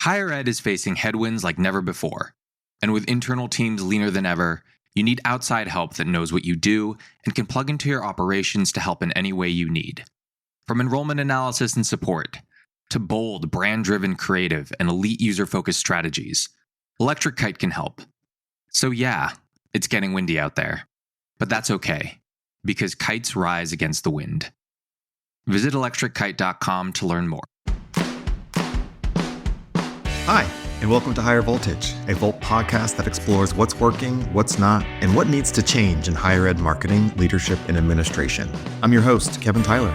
Higher ed is facing headwinds like never before. And with internal teams leaner than ever, you need outside help that knows what you do and can plug into your operations to help in any way you need. From enrollment analysis and support, to bold, brand-driven creative and elite user-focused strategies, Electric Kite can help. So yeah, it's getting windy out there. But that's okay, because kites rise against the wind. Visit electrickite.com to learn more. Hi, and welcome to Higher Voltage, a Volt podcast that explores what's working, what's not, and what needs to change in higher ed marketing, leadership, and administration. I'm your host, Kevin Tyler.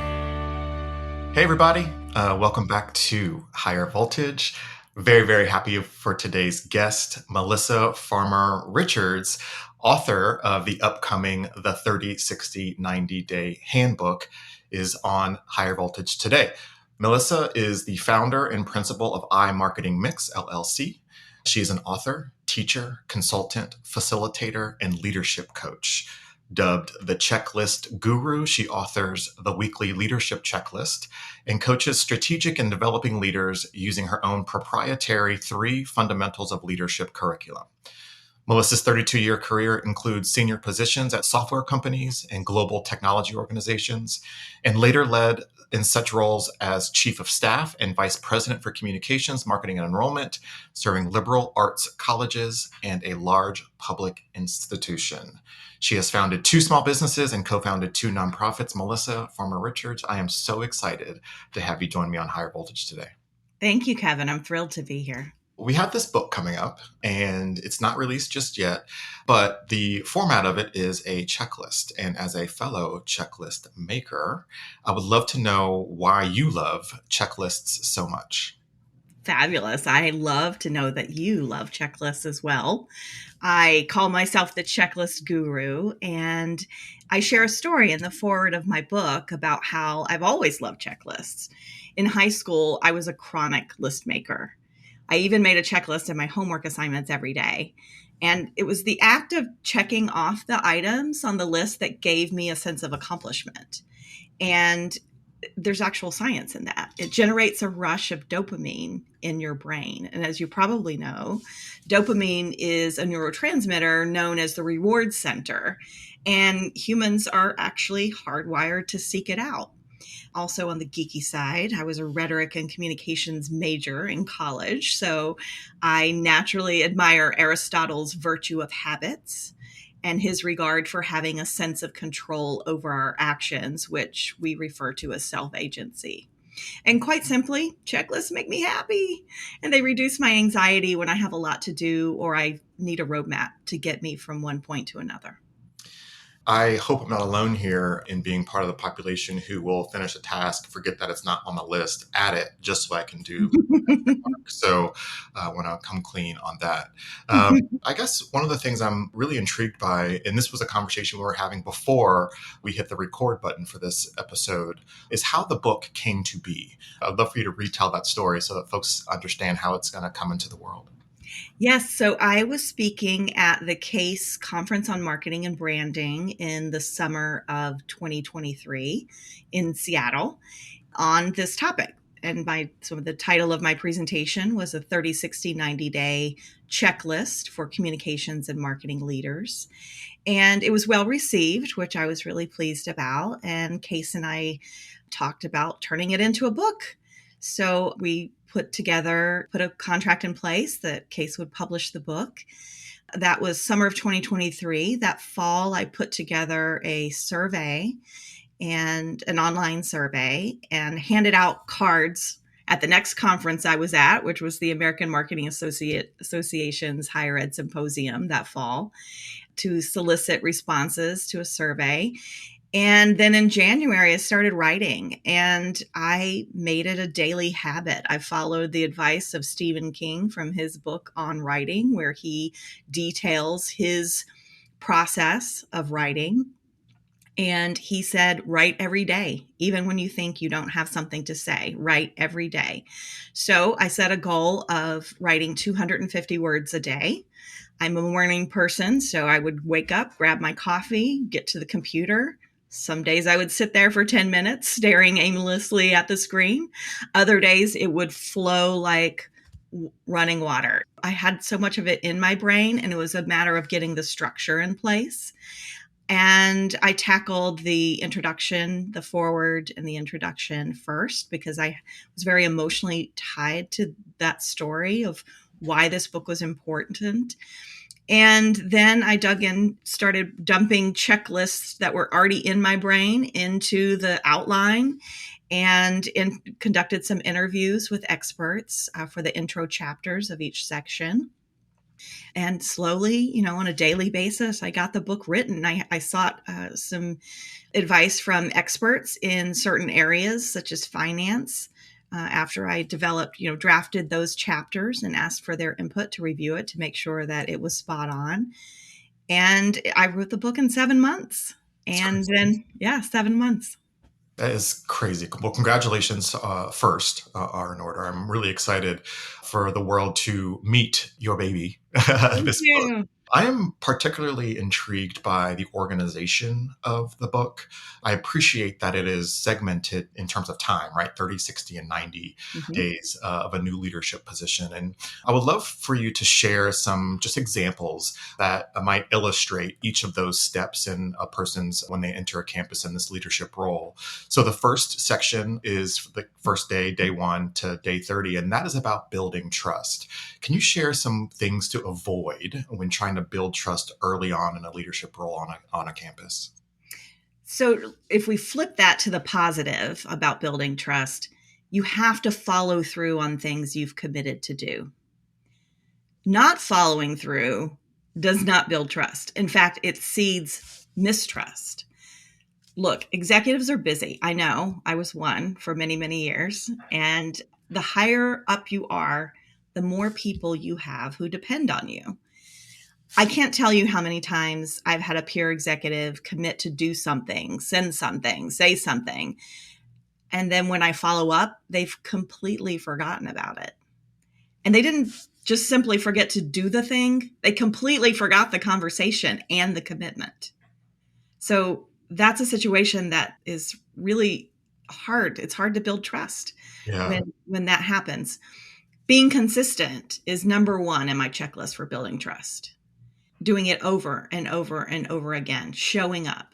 Hey, everybody. Welcome back to Higher Voltage. Very, very happy for today's guest, Melissa Farmer Richards, author of the upcoming The 30, 60, 90-Day Handbook, is on Higher Voltage today. Melissa is the founder and principal of iMarketing Mix, LLC. She is an author, teacher, consultant, facilitator, and leadership coach. Dubbed the Checklist Guru, she authors the weekly leadership checklist and coaches strategic and developing leaders using her own proprietary 3 fundamentals of leadership curriculum. Melissa's 32-year career includes senior positions at software companies and global technology organizations, and later led in such roles as chief of staff and vice president for communications, marketing, and enrollment, serving liberal arts colleges and a large public institution. She has founded 2 small businesses and co-founded 2 nonprofits. Melissa Farmer Richards, I am so excited to have you join me on Higher Voltage today. Thank you, Kevin. I'm thrilled to be here. We have this book coming up, and it's not released just yet, but the format of it is a checklist. And as a fellow checklist maker, I would love to know why you love checklists so much. Fabulous. I love to know that you love checklists as well. I call myself the checklist guru, and I share a story in the foreword of my book about how I've always loved checklists. In high school, I was a chronic list maker. I even made a checklist of my homework assignments every day. And it was the act of checking off the items on the list that gave me a sense of accomplishment. And there's actual science in that. It generates a rush of dopamine in your brain. And as you probably know, dopamine is a neurotransmitter known as the reward center. And humans are actually hardwired to seek it out. Also on the geeky side, I was a rhetoric and communications major in college, so I naturally admire Aristotle's virtue of habits and his regard for having a sense of control over our actions, which we refer to as self-agency. And quite simply, checklists make me happy, and they reduce my anxiety when I have a lot to do or I need a roadmap to get me from one point to another. I hope I'm not alone here in being part of the population who will finish a task, forget that it's not on the list, add it just so I can do work. So I want to come clean on that. I guess one of the things I'm really intrigued by, and this was a conversation we were having before we hit the record button for this episode, is how the book came to be. I'd love for you to retell that story so that folks understand how it's going to come into the world. Yes. So I was speaking at the CASE Conference on Marketing and Branding in the summer of 2023 in Seattle on this topic. And the title of my presentation was a 30, 60, 90-day checklist for communications and marketing leaders. And it was well received, which I was really pleased about. And CASE and I talked about turning it into a book. So we put a contract in place that CASE would publish the book. That was summer of 2023. That fall, I put together a survey and an online survey and handed out cards at the next conference I was at, which was the American Marketing Association's Higher Ed Symposium that fall, to solicit responses to a survey. And then in January, I started writing, and I made it a daily habit. I followed the advice of Stephen King from his book on writing, where he details his process of writing. And he said, write every day, even when you think you don't have something to say, write every day. So I set a goal of writing 250 words a day. I'm a morning person, so I would wake up, grab my coffee, get to the computer. Some days I would sit there for 10 minutes staring aimlessly at the screen. Other days it would flow like running water. I had so much of it in my brain, and it was a matter of getting the structure in place. And I tackled the introduction, the foreword, and the introduction first because I was very emotionally tied to that story of why this book was important. And then I dug in, started dumping checklists that were already in my brain into the outline, and conducted some interviews with experts for the intro chapters of each section. And slowly, on a daily basis, I got the book written. I sought some advice from experts in certain areas, such as finance. After I drafted those chapters and asked for their input to review it to make sure that it was spot on. And I wrote the book in 7 months. And then, 7 months. That is crazy. Well, congratulations first are in order. I'm really excited for the world to meet your baby, Thank this book. you. I am particularly intrigued by the organization of the book. I appreciate that it is segmented in terms of time, right? 30, 60, and 90 days of a new leadership position. And I would love for you to share some just examples that might illustrate each of those steps in a person's when they enter a campus in this leadership role. So the first section is the first day, day 1 to day 30, and that is about building trust. Can you share some things to avoid when trying to build trust early on in a leadership role on a campus? So if we flip that to the positive about building trust, you have to follow through on things you've committed to do. Not following through does not build trust. In fact, it seeds mistrust. Look, executives are busy. I know. I was one for many, many years. And the higher up you are, the more people you have who depend on you. I can't tell you how many times I've had a peer executive commit to do something, send something, say something. And then when I follow up, they've completely forgotten about it. And they didn't just simply forget to do the thing. They completely forgot the conversation and the commitment. So that's a situation that is really hard. It's hard to build trust when that happens. Being consistent is number one in my checklist for building trust. Doing it over and over and over again, showing up.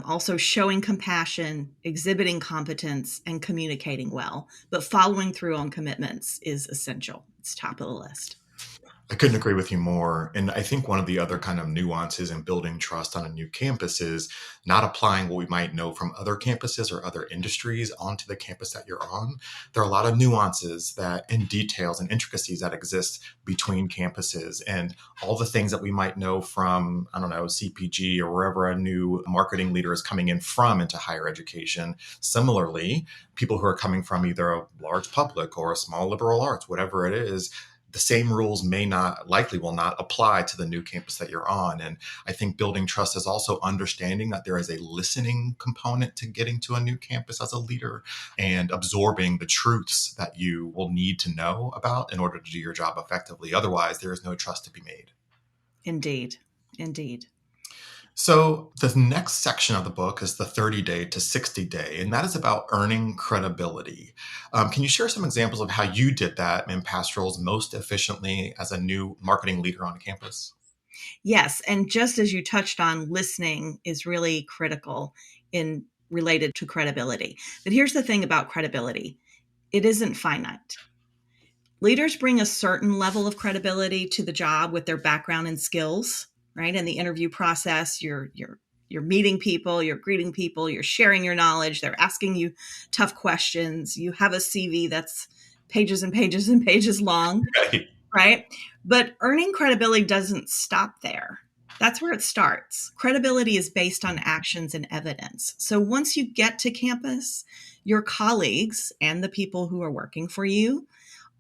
Also showing compassion, exhibiting competence, and communicating well. But following through on commitments is essential. It's top of the list. I couldn't agree with you more. And I think one of the other kind of nuances in building trust on a new campus is not applying what we might know from other campuses or other industries onto the campus that you're on. There are a lot of nuances and details and intricacies that exist between campuses, and all the things that we might know from, CPG or wherever a new marketing leader is coming in from into higher education. Similarly, people who are coming from either a large public or a small liberal arts, whatever it is, the same rules will not apply to the new campus that you're on. And I think building trust is also understanding that there is a listening component to getting to a new campus as a leader and absorbing the truths that you will need to know about in order to do your job effectively. Otherwise, there is no trust to be made. Indeed. So the next section of the book is the 30-day to 60-day, and that is about earning credibility. Can you share some examples of how you did that in past roles most efficiently as a new marketing leader on campus? Yes. And just as you touched on, listening is really critical in related to credibility. But here's the thing about credibility. It isn't finite. Leaders bring a certain level of credibility to the job with their background and skills, right? In the interview process, you're meeting people, you're greeting people, you're sharing your knowledge, they're asking you tough questions. You have a CV that's pages and pages and pages long, right? But earning credibility doesn't stop there. That's where it starts. Credibility is based on actions and evidence. So once you get to campus, your colleagues and the people who are working for you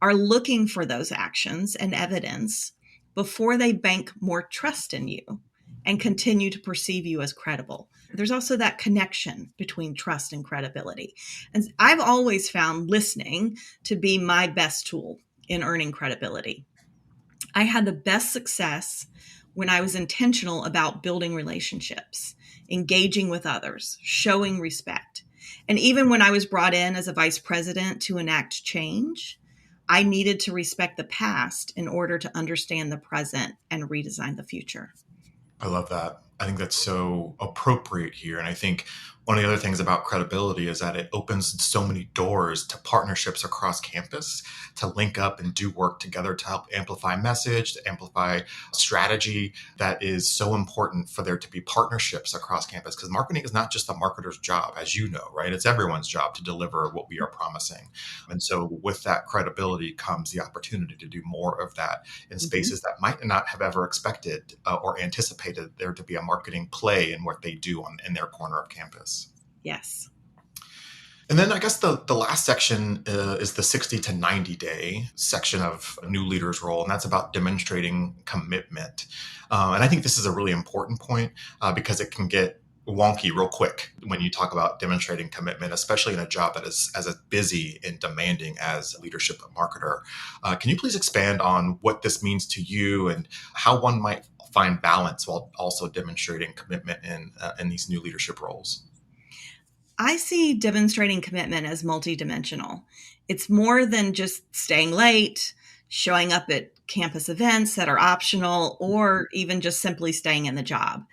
are looking for those actions and evidence before they bank more trust in you and continue to perceive you as credible. There's also that connection between trust and credibility. And I've always found listening to be my best tool in earning credibility. I had the best success when I was intentional about building relationships, engaging with others, showing respect. And even when I was brought in as a vice president to enact change, I needed to respect the past in order to understand the present and redesign the future. I love that. I think that's so appropriate here. And I think one of the other things about credibility is that it opens so many doors to partnerships across campus to link up and do work together to help amplify message, to amplify strategy. That is so important for there to be partnerships across campus, because marketing is not just the marketer's job, as you know, right? It's everyone's job to deliver what we are promising. And so with that credibility comes the opportunity to do more of that in spaces that might not have ever expected or anticipated there to be a marketing play in what they do in their corner of campus. Yes. And then I guess the last section is the 60 to 90 day section of a new leader's role. And that's about demonstrating commitment. And I think this is a really important point because it can get wonky real quick when you talk about demonstrating commitment, especially in a job that is as busy and demanding as a leadership marketer. Can you please expand on what this means to you and how one might find balance while also demonstrating commitment in these new leadership roles? I see demonstrating commitment as multidimensional. It's more than just staying late, showing up at campus events that are optional, or even just simply staying in the job.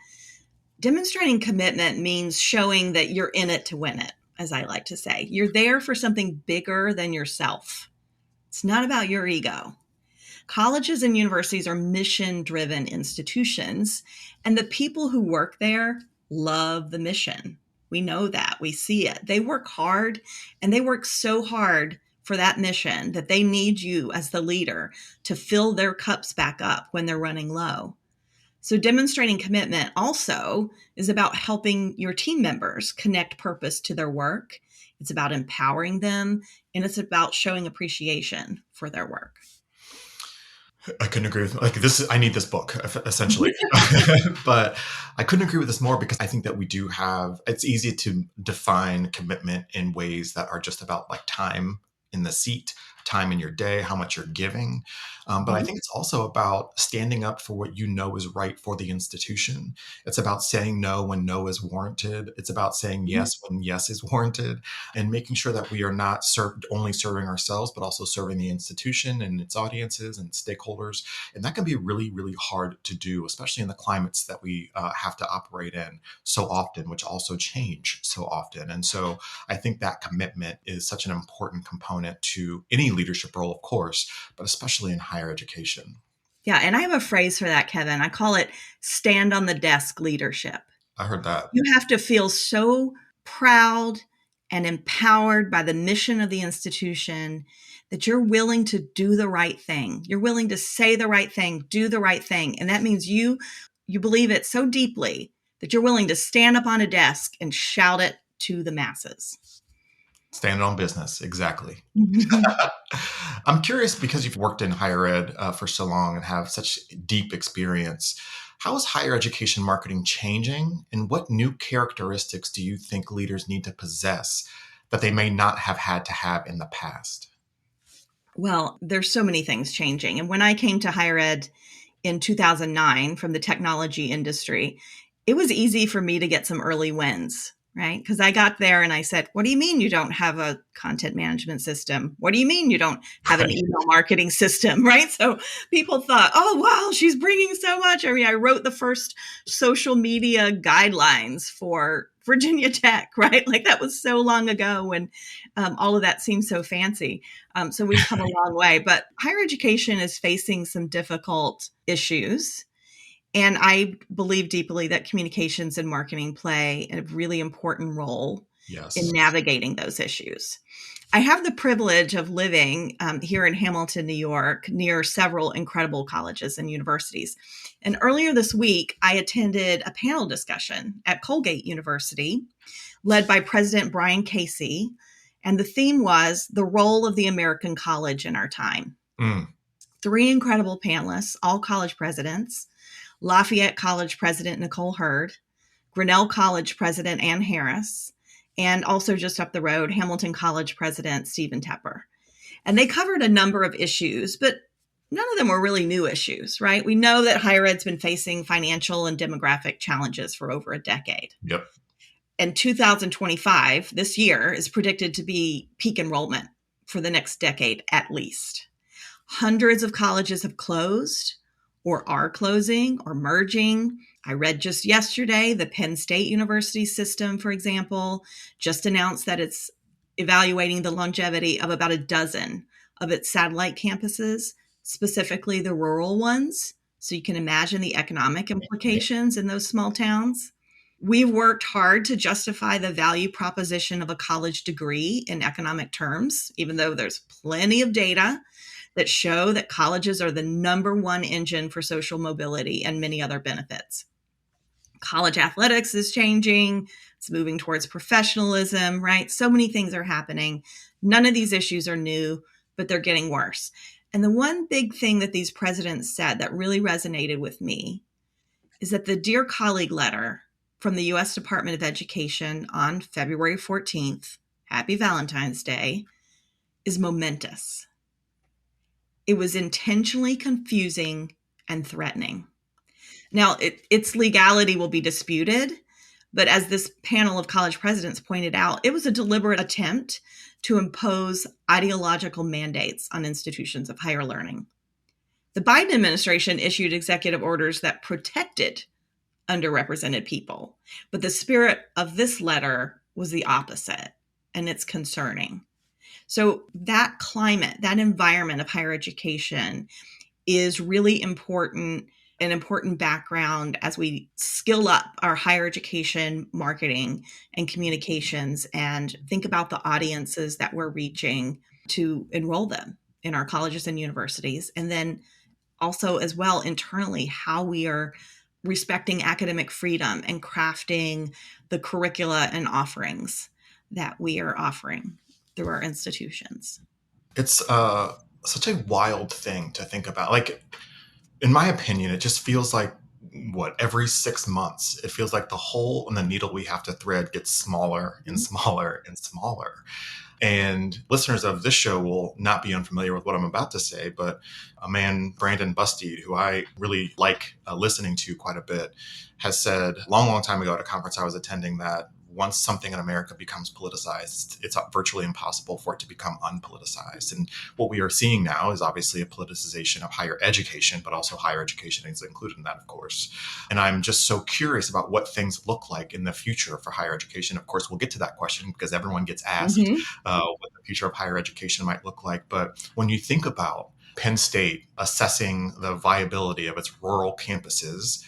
Demonstrating commitment means showing that you're in it to win it, as I like to say. You're there for something bigger than yourself. It's not about your ego. Colleges and universities are mission-driven institutions, and the people who work there love the mission. We know that. We see it. They work hard, and they work so hard for that mission that they need you as the leader to fill their cups back up when they're running low. So demonstrating commitment also is about helping your team members connect purpose to their work. It's about empowering them, and it's about showing appreciation for their work. I couldn't agree with this. I need this book essentially, but I couldn't agree with this more because I think that we do have. It's easy to define commitment in ways that are just about like time in the seat, time in your day, how much you're giving. But I think it's also about standing up for what you know is right for the institution. It's about saying no when no is warranted. It's about saying yes when yes is warranted, and making sure that we are not only serving ourselves, but also serving the institution and its audiences and stakeholders. And that can be really, really hard to do, especially in the climates that we have to operate in so often, which also change so often. And so I think that commitment is such an important component to any leadership role, of course, but especially in higher education. Yeah, and I have a phrase for that, Kevin. I call it stand on the desk leadership. I heard that. You have to feel so proud and empowered by the mission of the institution that you're willing to do the right thing. You're willing to say the right thing, do the right thing. And that means you believe it so deeply that you're willing to stand up on a desk and shout it to the masses. Stand on business. Exactly. I'm curious, because you've worked in higher ed for so long and have such deep experience. How is higher education marketing changing, and what new characteristics do you think leaders need to possess that they may not have had to have in the past? Well, there's so many things changing. And when I came to higher ed in 2009 from the technology industry, it was easy for me to get some early wins, right? Because I got there and I said, what do you mean you don't have a content management system? What do you mean you don't have an email marketing system, right? So people thought, oh, wow, she's bringing so much. I mean, I wrote the first social media guidelines for Virginia Tech, right? Like that was so long ago when all of that seemed so fancy. So we've come a long way. But higher education is facing some difficult issues. And I believe deeply that communications and marketing play a really important role in navigating those issues. I have the privilege of living here in Hamilton, New York, near several incredible colleges and universities. And earlier this week, I attended a panel discussion at Colgate University, led by President Brian Casey. And the theme was the role of the American college in our time. 3 incredible panelists, all college presidents: Lafayette College President Nicole Hurd, Grinnell College President Ann Harris, and also just up the road, Hamilton College President Stephen Tepper. And they covered a number of issues, but none of them were really new issues, right? We know that higher ed's been facing financial and demographic challenges for over a decade. Yep. And 2025, this year, is predicted to be peak enrollment for the next decade at least. Hundreds of colleges have closed or are closing or merging. I read just yesterday, the Penn State University system, for example, just announced that it's evaluating the longevity of about a dozen of its satellite campuses, specifically the rural ones. So you can imagine the economic implications in those small towns. We've worked hard to justify the value proposition of a college degree in economic terms, even though there's plenty of data that show that colleges are the number one engine for social mobility and many other benefits. College athletics is changing. It's moving towards professionalism, right? So many things are happening. None of these issues are new, but they're getting worse. And the one big thing that these presidents said that really resonated with me is that the Dear Colleague letter from the U.S. Department of Education on February 14th, Happy Valentine's Day, is momentous. It was intentionally confusing and threatening. Now, its legality will be disputed, but as this panel of college presidents pointed out, it was a deliberate attempt to impose ideological mandates on institutions of higher learning. The Biden administration issued executive orders that protected underrepresented people, but the spirit of this letter was the opposite, and it's concerning. So that climate, that environment of higher education is really important, an important background as we skill up our higher education marketing and communications and think about the audiences that we're reaching to enroll them in our colleges and universities. And then also as well internally, how we are respecting academic freedom and crafting the curricula and offerings that we are offering through our institutions. It's such a wild thing to think about. Like, in my opinion, it just feels like every 6 months, it feels like the hole in the needle we have to thread gets smaller and smaller and smaller. And listeners of this show will not be unfamiliar with what I'm about to say, but a man, Brandon Bustede, who I really like listening to quite a bit, has said a long, long time ago at a conference I was attending that once something in America becomes politicized, it's virtually impossible for it to become unpoliticized. And what we are seeing now is obviously a politicization of higher education, but also higher education is included in that, of course. And I'm just so curious about what things look like in the future for higher education. Of course, we'll get to that question because everyone gets asked what the future of higher education might look like. But when you think about Penn State assessing the viability of its rural campuses,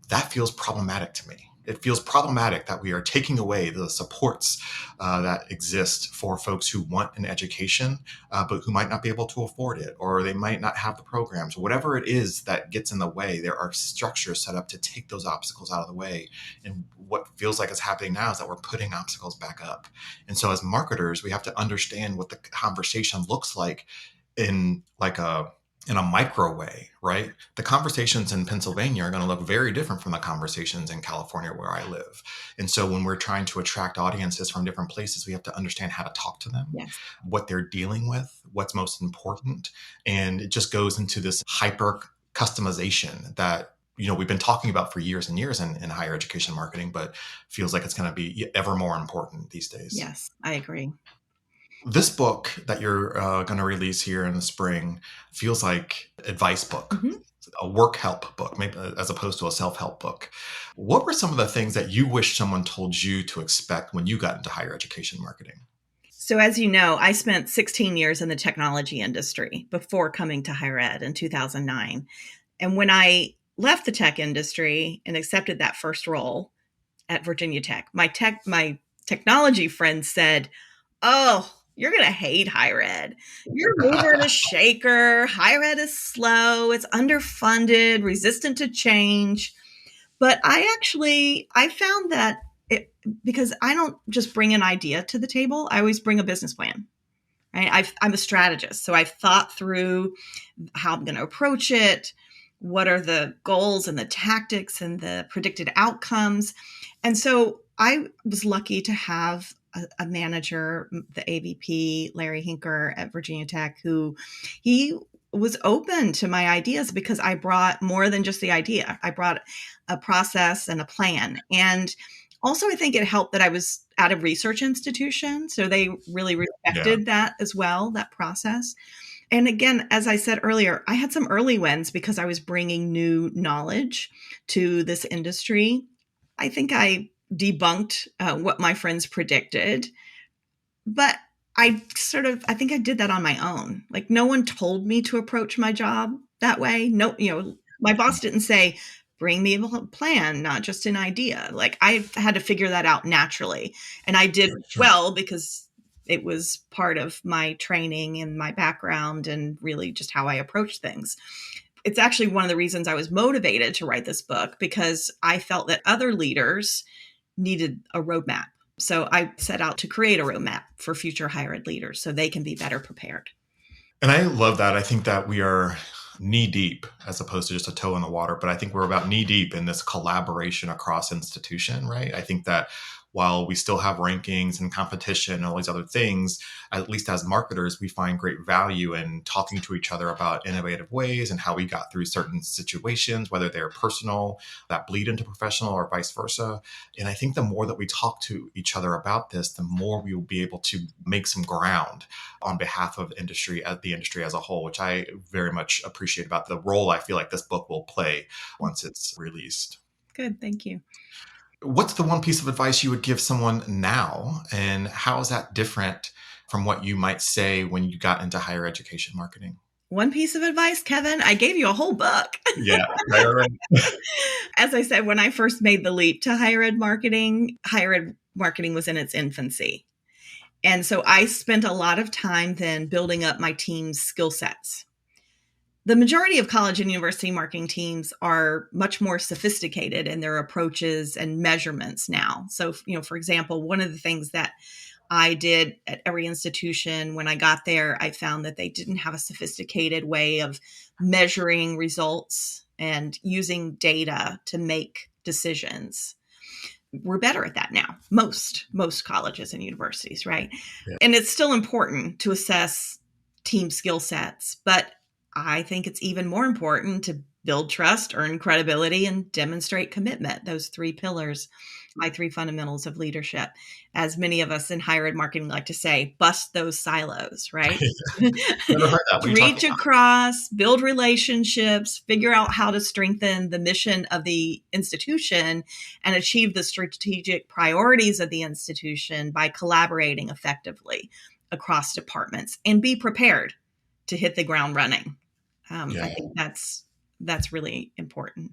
that feels problematic to me. It feels problematic that we are taking away the supports that exist for folks who want an education, but who might not be able to afford it, or they might not have the programs. Whatever it is that gets in the way, there are structures set up to take those obstacles out of the way. And what feels like is happening now is that we're putting obstacles back up. And so as marketers, we have to understand what the conversation looks like in a micro way, right? The conversations in Pennsylvania are going to look very different from the conversations in California where I live. And so when we're trying to attract audiences from different places, we have to understand how to talk to them, what they're dealing with, what's most important. And it just goes into this hyper customization that we've been talking about for years and years in higher education marketing, but feels like it's going to be ever more important these days. Yes, I agree. This book that you're going to release here in the spring feels like advice book, a work help book, maybe as opposed to a self-help book. What were some of the things that you wish someone told you to expect when you got into higher education marketing? So as you know, I spent 16 years in the technology industry before coming to higher ed in 2009. And when I left the tech industry and accepted that first role at Virginia Tech, my technology friends said, "Oh, you're going to hate higher ed. You're a mover and a shaker. Higher ed is slow. It's underfunded, resistant to change." But I found that because I don't just bring an idea to the table, I always bring a business plan. Right? I'm a strategist. So I've thought through how I'm going to approach it. What are the goals and the tactics and the predicted outcomes? And so I was lucky to have a manager, the AVP, Larry Hinker at Virginia Tech, he was open to my ideas because I brought more than just the idea. I brought a process and a plan. And also I think it helped that I was at a research institution. So they really respected that as well, that process. And again, as I said earlier, I had some early wins because I was bringing new knowledge to this industry. I think I debunked what my friends predicted, but I think I did that on my own. Like, no one told me to approach my job that way. No, my boss didn't say, bring me a plan, not just an idea. Like, I had to figure that out naturally. And I did well because it was part of my training and my background and really just how I approach things. It's actually one of the reasons I was motivated to write this book, because I felt that other leaders needed a roadmap. So I set out to create a roadmap for future higher ed leaders so they can be better prepared. And I love that. I think that we are knee deep as opposed to just a toe in the water, but I think we're about knee deep in this collaboration across institution, right? I think that while we still have rankings and competition and all these other things, at least as marketers, we find great value in talking to each other about innovative ways and how we got through certain situations, whether they're personal, that bleed into professional, or vice versa. And I think the more that we talk to each other about this, the more we will be able to make some ground on behalf of the industry as a whole, which I very much appreciate about the role I feel like this book will play once it's released. Good, thank you. What's the one piece of advice you would give someone now, and how is that different from what you might say when you got into higher education marketing? One piece of advice, Kevin, I gave you a whole book. Yeah, right. As I said, when I first made the leap to higher ed marketing was in its infancy. And so I spent a lot of time then building up my team's skill sets. The majority of college and university marketing teams are much more sophisticated in their approaches and measurements now. So, for example, one of the things that I did at every institution when I got there, I found that they didn't have a sophisticated way of measuring results and using data to make decisions. We're better at that now, most colleges and universities, right? Yeah. And it's still important to assess team skill sets, but I think it's even more important to build trust, earn credibility, and demonstrate commitment. Those three pillars, my three fundamentals of leadership. As many of us in higher ed marketing like to say, bust those silos, right? Never heard that. Reach across, build relationships, figure out how to strengthen the mission of the institution and achieve the strategic priorities of the institution by collaborating effectively across departments, and be prepared to hit the ground running. I think that's really important.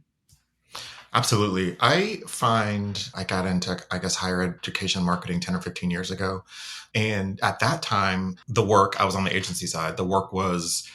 Absolutely. I find I got into, higher education marketing 10 or 15 years ago. And at that time, I was on the agency side, the work was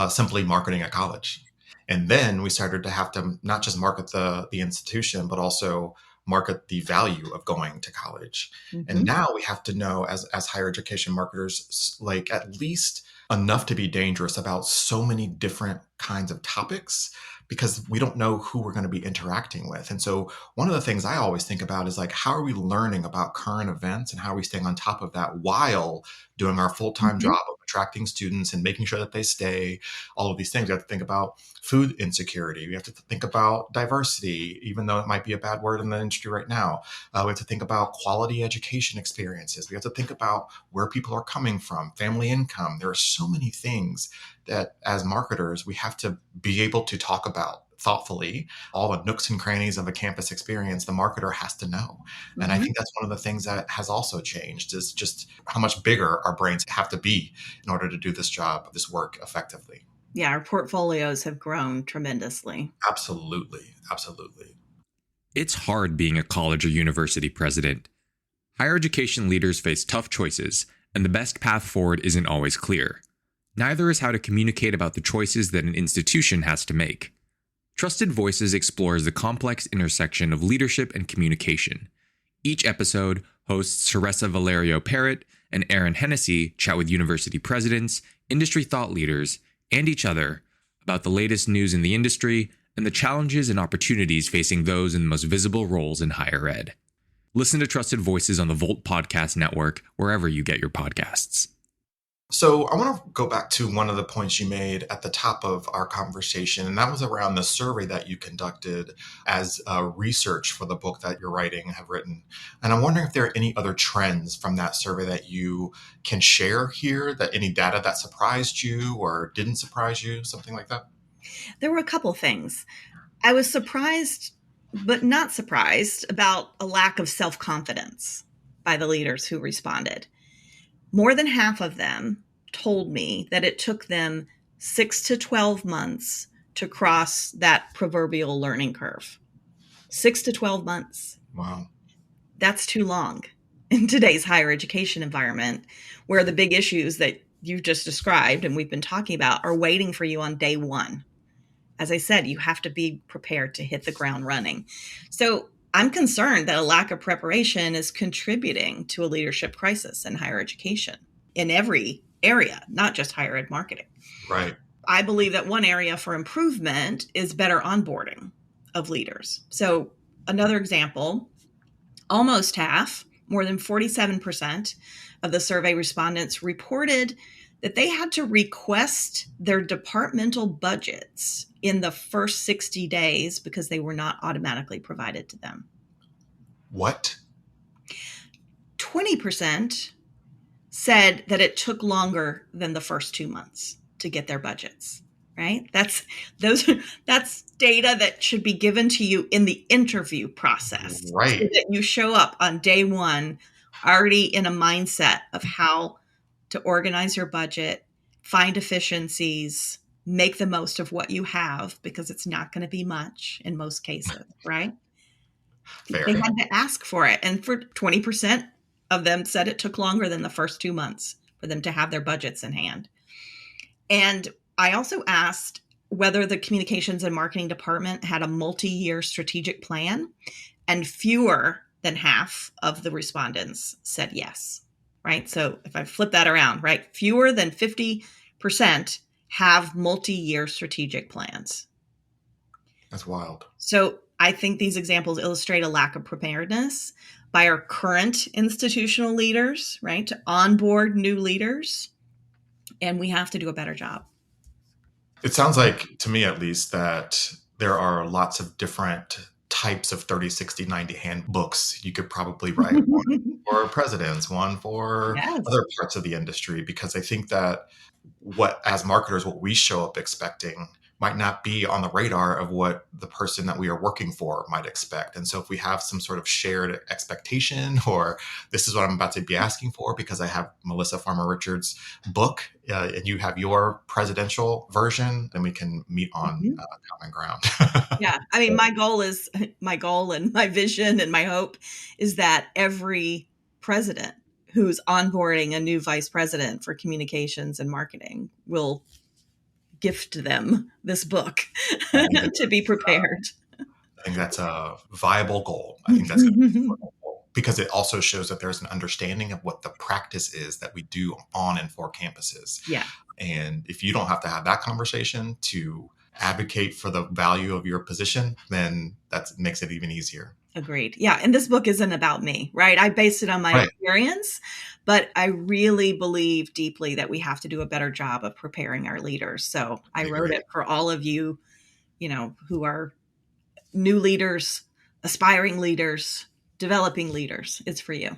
simply marketing a college. And then we started to have to not just market the institution, but also market the value of going to college. Mm-hmm. And now we have to know as higher education marketers, like at least enough to be dangerous about so many different kinds of topics, because we don't know who we're going to be interacting with. And so one of the things I always think about is like, how are we learning about current events and how are we staying on top of that while doing our full-time job of attracting students and making sure that they stay, all of these things. We have to think about food insecurity. We have to think about diversity, even though it might be a bad word in the industry right now. We have to think about quality education experiences. We have to think about where people are coming from, family income. There are so many things that as marketers, we have to be able to talk about thoughtfully. All the nooks and crannies of a campus experience, the marketer has to know. Mm-hmm. And I think that's one of the things that has also changed, is just how much bigger our brains have to be in order to do this job, this work effectively. Yeah, our portfolios have grown tremendously. Absolutely. Absolutely. It's hard being a college or university president. Higher education leaders face tough choices, and the best path forward isn't always clear. Neither is how to communicate about the choices that an institution has to make. Trusted Voices explores the complex intersection of leadership and communication. Each episode, hosts Teresa Valerio Parrott and Aaron Hennessy chat with university presidents, industry thought leaders, and each other about the latest news in the industry and the challenges and opportunities facing those in the most visible roles in higher ed. Listen to Trusted Voices on the Volt Podcast Network, wherever you get your podcasts. So I want to go back to one of the points you made at the top of our conversation, and that was around the survey that you conducted as research for the book that you're writing, have written. And I'm wondering if there are any other trends from that survey that you can share here, that any data that surprised you or didn't surprise you, something like that? There were a couple things. I was surprised, but not surprised, about a lack of self-confidence by the leaders who responded. More than half of them told me that it took them 6 to 12 months to cross that proverbial learning curve. 6 to 12 months. Wow. That's too long in today's higher education environment, where the big issues that you've just described and we've been talking about are waiting for you on day one. As I said, you have to be prepared to hit the ground running. So I'm concerned that a lack of preparation is contributing to a leadership crisis in higher education in every area, not just higher ed marketing. Right. I believe that one area for improvement is better onboarding of leaders. So another example, almost half, more than 47% of the survey respondents reported that they had to request their departmental budgets in the first 60 days because they were not automatically provided to them. What? 20% said that it took longer than the first 2 months to get their budgets, right? That's data that should be given to you in the interview process. Right. So that you show up on day one already in a mindset of how to organize your budget, find efficiencies, make the most of what you have, because it's not going to be much in most cases, right? Fair. They had to ask for it. And for 20% of them said it took longer than the first 2 months for them to have their budgets in hand. And I also asked whether the communications and marketing department had a multi-year strategic plan, and fewer than half of the respondents said yes, right? So if I flip that around, right, fewer than 50% have multi-year strategic plans. That's wild. So I think these examples illustrate a lack of preparedness by our current institutional leaders, right, to onboard new leaders. And we have to do a better job. It sounds like, to me at least, that there are lots of different types of 30, 60, 90 handbooks. You could probably write one for presidents, one for Yes. other parts of the industry, because I think that as marketers, what we show up expecting might not be on the radar of what the person that we are working for might expect. And so if we have some sort of shared expectation, or this is what I'm about to be asking for because I have Melissa Farmer Richards' book and you have your presidential version, then we can meet on common ground. Yeah. I mean, my goal and my vision and my hope is that every president who's onboarding a new vice president for communications and marketing will gift them this book to be prepared. I think that's a viable goal. I think that's going to be helpful, because it also shows that there's an understanding of what the practice is that we do on and for campuses. Yeah. And if you don't have to have that conversation to advocate for the value of your position, then that makes it even easier. Agreed. Yeah. And this book isn't about me, right? I based it on my experience, but I really believe deeply that we have to do a better job of preparing our leaders. So I wrote it for all of you, who are new leaders, aspiring leaders, developing leaders. It's for you.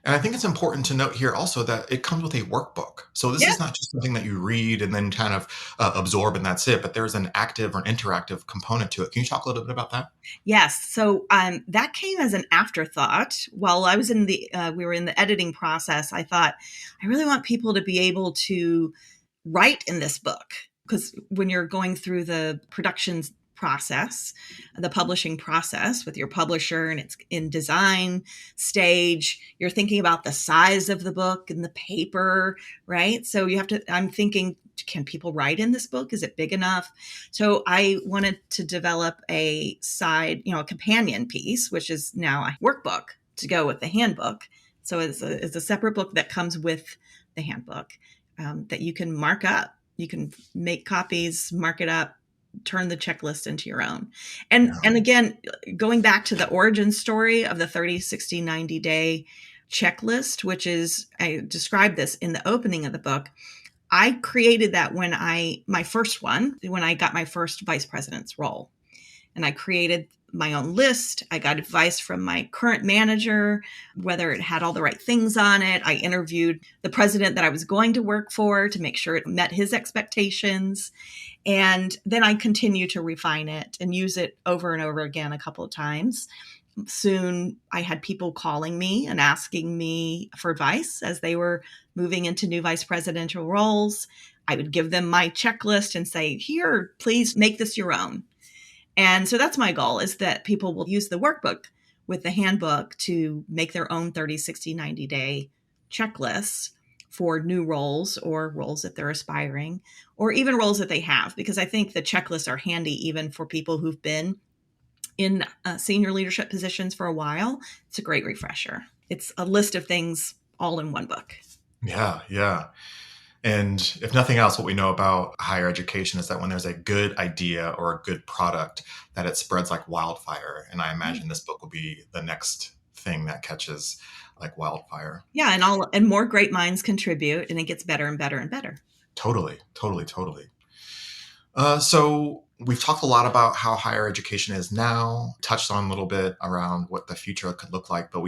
And I think it's important to note here also that it comes with a workbook. So this is not just something that you read and then kind of absorb and that's it, but there's an active or an interactive component to it. Can you talk a little bit about that? Yes. So that came as an afterthought. While I was we were in the editing process, I thought, I really want people to be able to write in this book, because when you're going through the production process, the publishing process with your publisher, and it's in design stage, you're thinking about the size of the book and the paper, right? So I'm thinking, can people write in this book? Is it big enough? So I wanted to develop a companion piece, which is now a workbook to go with the handbook. So it's a separate book that comes with the handbook that you can mark up. You can make copies, mark it up, turn the checklist into your own. And again, going back to the origin story of the 30, 60, 90 day checklist, which is, I described this in the opening of the book. I created that when I got my first vice president's role. And I created my own list. I got advice from my current manager, whether it had all the right things on it. I interviewed the president that I was going to work for to make sure it met his expectations. And then I continue to refine it and use it over and over again a couple of times. Soon I had people calling me and asking me for advice as they were moving into new vice presidential roles. I would give them my checklist and say, here, please make this your own. And so that's my goal, is that people will use the workbook with the handbook to make their own 30, 60, 90-day checklists for new roles or roles that they're aspiring, or even roles that they have, because I think the checklists are handy even for people who've been in senior leadership positions for a while. It's a great refresher. It's a list of things all in one book. Yeah, yeah. And if nothing else, what we know about higher education is that when there's a good idea or a good product, that it spreads like wildfire. And I imagine this book will be the next thing that catches like wildfire. Yeah, and more great minds contribute, and it gets better and better and better. Totally, totally, totally. So we've talked a lot about how higher education is now, touched on a little bit around what the future could look like, but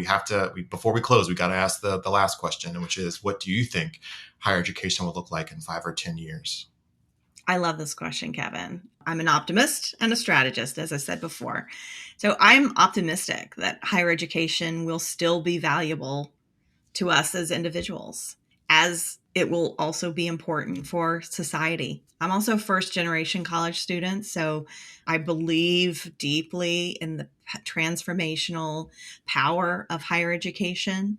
before we close, we got to ask the last question, which is, what do you think higher education will look like in 5 or 10 years? I love this question, Kevin. I'm an optimist and a strategist, as I said before. So I'm optimistic that higher education will still be valuable to us as individuals, as it will also be important for society. I'm also a first generation college student, so I believe deeply in the transformational power of higher education.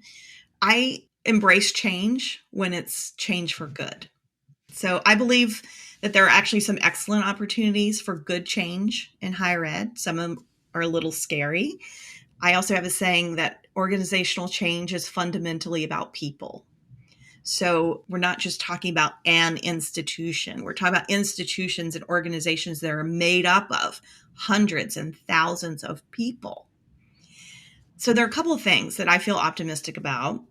I embrace change when it's change for good. So I believe that there are actually some excellent opportunities for good change in higher ed. Some of them are a little scary. I also have a saying that organizational change is fundamentally about people. So we're not just talking about an institution. We're talking about institutions and organizations that are made up of hundreds and thousands of people. So there are a couple of things that I feel optimistic about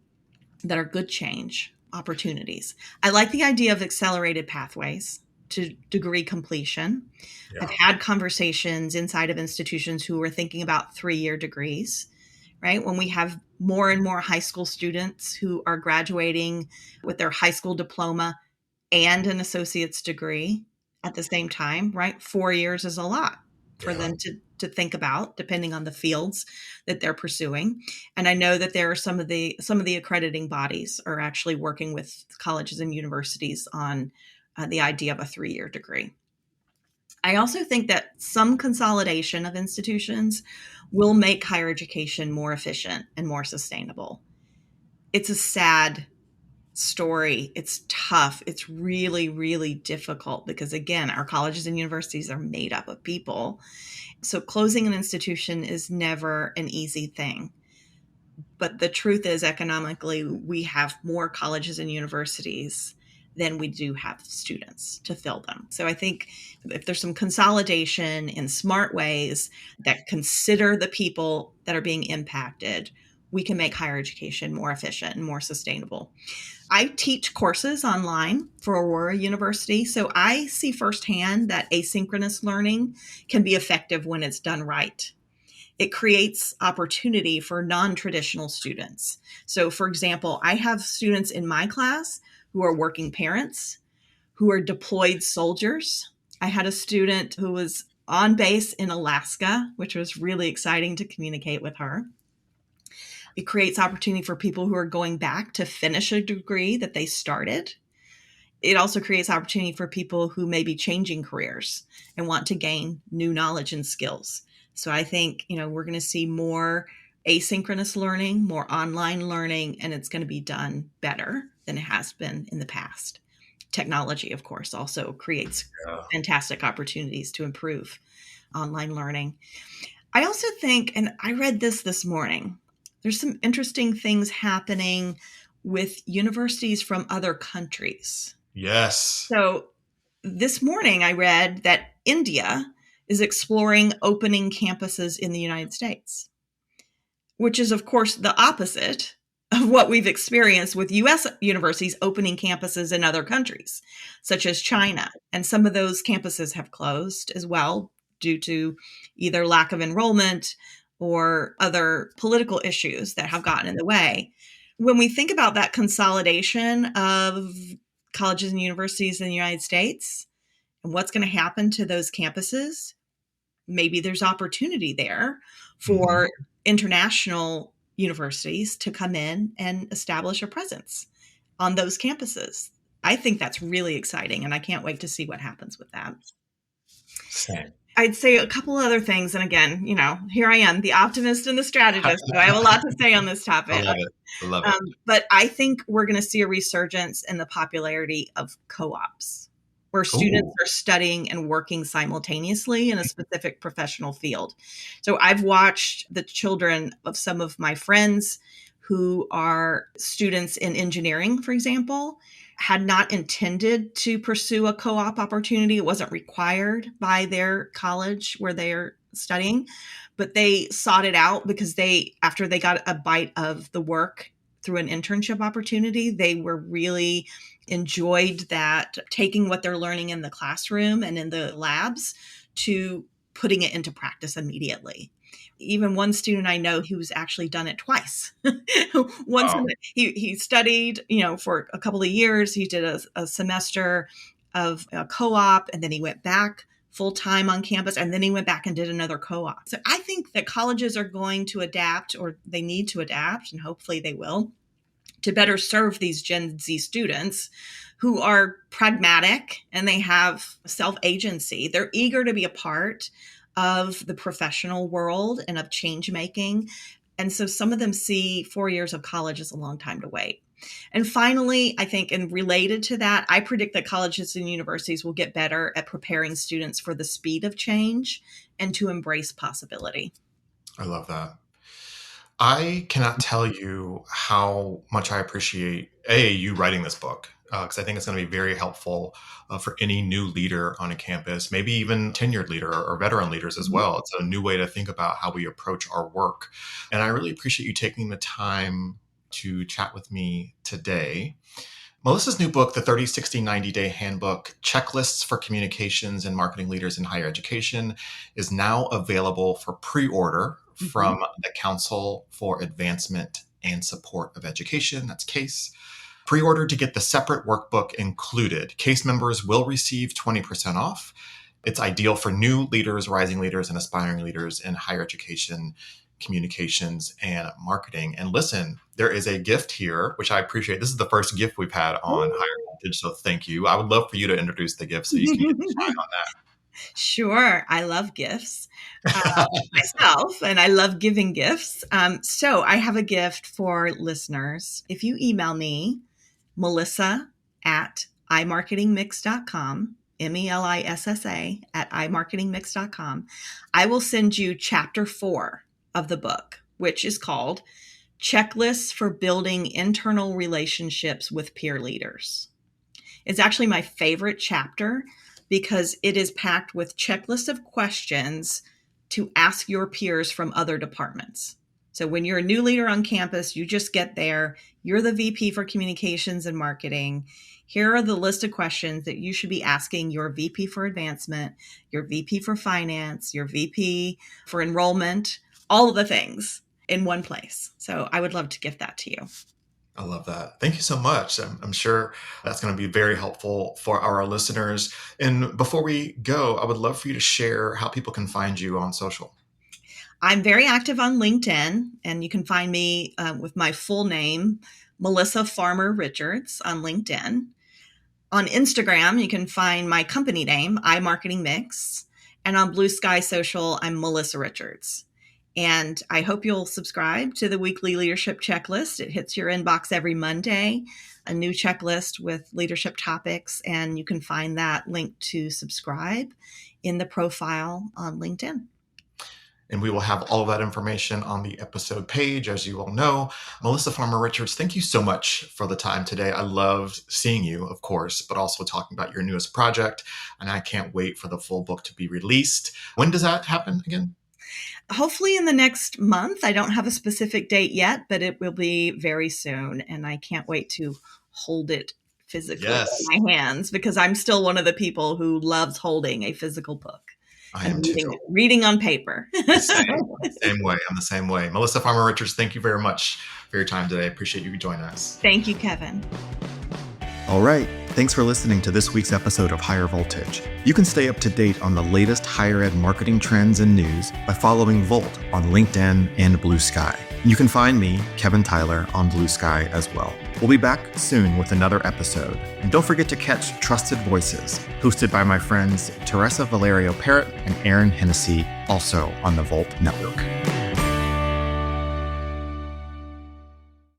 that are good change opportunities. I like the idea of accelerated pathways to degree completion. Yeah. I've had conversations inside of institutions who are thinking about 3-year degrees, right? When we have more and more high school students who are graduating with their high school diploma and an associate's degree at the same time, right? 4 years is a lot for them to think about, depending on the fields that they're pursuing. And I know that there are some of the accrediting bodies are actually working with colleges and universities on the idea of a 3-year degree. I also think that some consolidation of institutions will make higher education more efficient and more sustainable. It's a sad story. It's tough. It's really, really difficult because, again, our colleges and universities are made up of people. So closing an institution is never an easy thing. But the truth is, economically, we have more colleges and universities than we do have students to fill them. So I think if there's some consolidation in smart ways that consider the people that are being impacted, we can make higher education more efficient and more sustainable. I teach courses online for Aurora University, so I see firsthand that asynchronous learning can be effective when it's done right. It creates opportunity for non-traditional students. So, for example, I have students in my class who are working parents, who are deployed soldiers. I had a student who was on base in Alaska, which was really exciting to communicate with her. It creates opportunity for people who are going back to finish a degree that they started. It also creates opportunity for people who may be changing careers and want to gain new knowledge and skills. So I think, we're going to see more asynchronous learning, more online learning, and it's going to be done better than it has been in the past. Technology, of course, also creates fantastic opportunities to improve online learning. I also think, and I read this morning, there's some interesting things happening with universities from other countries. Yes. So this morning I read that India is exploring opening campuses in the United States, which is, of course, the opposite of what we've experienced with US universities opening campuses in other countries, such as China. And some of those campuses have closed as well due to either lack of enrollment or other political issues that have gotten in the way. When we think about that consolidation of colleges and universities in the United States and what's going to happen to those campuses, maybe there's opportunity there for international universities to come in and establish a presence on those campuses. I think that's really exciting, and I can't wait to see what happens with that. Same. I'd say a couple other things, and again, here I am, the optimist and the strategist, so I have a lot to say on this topic. I love it. I love it. But I think we're going to see a resurgence in the popularity of co-ops, where students are studying and working simultaneously in a specific professional field. So I've watched the children of some of my friends who are students in engineering, for example, had not intended to pursue a co-op opportunity. It wasn't required by their college where they're studying, but they sought it out because after they got a bite of the work through an internship opportunity, they were really enjoyed that, taking what they're learning in the classroom and in the labs to putting it into practice immediately. Even one student I know who's actually done it twice. Once he studied, for a couple of years. He did a semester of a co-op, and then he went back full time on campus, and then he went back and did another co-op. So I think that colleges are going to adapt, or they need to adapt, and hopefully they will, to better serve these Gen Z students who are pragmatic and they have self-agency. They're eager to be a part of the professional world and of change making. And so some of them see 4 years of college as a long time to wait. And finally, I think, and related to that, I predict that colleges and universities will get better at preparing students for the speed of change and to embrace possibility. I love that. I cannot tell you how much I appreciate, you writing this book, because I think it's going to be very helpful for any new leader on a campus, maybe even tenured leader or veteran leaders as well. It's a new way to think about how we approach our work. And I really appreciate you taking the time to chat with me today. Melissa's new book, the 30, 60, 90-Day Handbook, Checklists for Communications and Marketing Leaders in Higher Education, is now available for pre-order from the Council for Advancement and Support of Education, that's CASE. Pre-order to get the separate workbook included. CASE members will receive 20% off. It's ideal for new leaders, rising leaders, and aspiring leaders in higher education, communications, and marketing. And listen, there is a gift here, which I appreciate. This is the first gift we've had on Higher Voltage, so thank you. I would love for you to introduce the gift so you can get the on that. Sure. I love gifts myself, and I love giving gifts. So I have a gift for listeners. If you email me, melissa@imarketingmix.com, MELISSA at imarketingmix.com, I will send you chapter 4 of the book, which is called Checklists for Building Internal Relationships with Peer Leaders. It's actually my favorite chapter because it is packed with checklists of questions to ask your peers from other departments. So when you're a new leader on campus, you just get there, you're the VP for communications and marketing. Here are the list of questions that you should be asking your VP for advancement, your VP for finance, your VP for enrollment, all of the things in one place. So I would love to gift that to you. I love that. Thank you so much. I'm sure that's going to be very helpful for our listeners. And before we go, I would love for you to share how people can find you on social. I'm very active on LinkedIn, and you can find me with my full name, Melissa Farmer Richards, on LinkedIn. On Instagram, you can find my company name, iMarketing Mix. And on Blue Sky Social, I'm Melissa Richards. And I hope you'll subscribe to the weekly leadership checklist. It hits your inbox every Monday, a new checklist with leadership topics. And you can find that link to subscribe in the profile on LinkedIn. And we will have all of that information on the episode page, as you all know. Melissa Farmer Richards, thank you so much for the time today. I loved seeing you, of course, but also talking about your newest project. And I can't wait for the full book to be released. When does that happen again? Hopefully in the next month. I don't have a specific date yet, but it will be very soon. And I can't wait to hold it physically in my hands, because I'm still one of the people who loves holding a physical book. I am too. Reading on paper. Same way. I'm the same way. Melissa Farmer Richards, thank you very much for your time today. I appreciate you joining us. Thank you, Kevin. All right. Thanks for listening to this week's episode of Higher Voltage. You can stay up to date on the latest higher ed marketing trends and news by following Volt on LinkedIn and Blue Sky. You can find me, Kevin Tyler, on Blue Sky as well. We'll be back soon with another episode. And don't forget to catch Trusted Voices, hosted by my friends Teresa Valerio Parrott and Aaron Hennessy, also on the Volt Network.